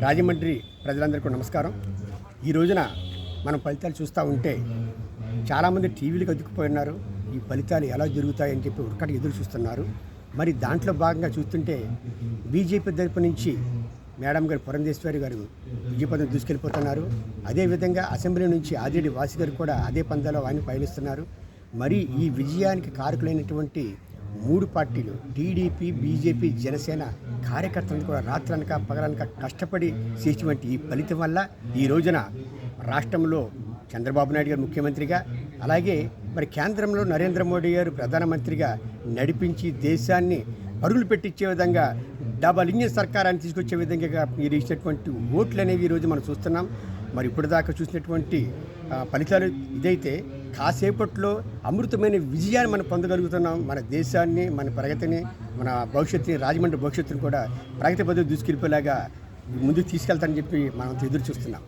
రాజమండ్రి ప్రజలందరికీ నమస్కారం. ఈ రోజున మనం ఫలితాలు చూస్తూ ఉంటే చాలామంది టీవీలకు అతుక్కుపోయినారు. ఈ ఫలితాలు ఎలా జరుగుతాయని చెప్పి ఒక్కటి ఎదురు చూస్తున్నారు. మరి దాంట్లో భాగంగా చూస్తుంటే బీజేపీ తరపు నుంచి మేడం గారు పురంధేశ్వరి గారు విజయపదం దూసుకెళ్ళిపోతున్నారు. అదేవిధంగా అసెంబ్లీ నుంచి ఆదిరెడ్డి వాసి గారు కూడా అదే పందాలో ఆయన పయనిస్తున్నారు. మరి ఈ విజయానికి కారకులైనటువంటి మూడు పార్టీలు టీడీపీ, బీజేపీ, జనసేన కార్యకర్తలను కూడా రాత్రనక పగలనక కష్టపడి చేసినటువంటి ఈ ఫలితం వల్ల ఈ రోజున రాష్ట్రంలో చంద్రబాబు నాయుడు గారు ముఖ్యమంత్రిగా, అలాగే మరి కేంద్రంలో నరేంద్ర మోడీ గారు ప్రధానమంత్రిగా నడిపించి దేశాన్ని పరుగులు పెట్టించే విధంగా డబల్ ఇంజిన్ సర్కారాన్ని తీసుకొచ్చే విధంగా మీరు ఇచ్చినటువంటి ఓట్లు అనేవి ఈరోజు మనం చూస్తున్నాం. మరి ఇప్పటిదాకా చూసినటువంటి ఫలితాలు ఇదైతే కాసేపట్లో అమృతమైన విజయాన్ని మనం పొందగలుగుతున్నాం. మన దేశాన్ని, మన ప్రగతిని, మన భవిష్యత్తుని, రాజమండ్రి భవిష్యత్తుని కూడా ప్రగతి పద్ధతి దూసుకెళ్ళిపోయేలాగా ముందుకు తీసుకెళ్తానని చెప్పి మనం ఎదురు చూస్తున్నాం.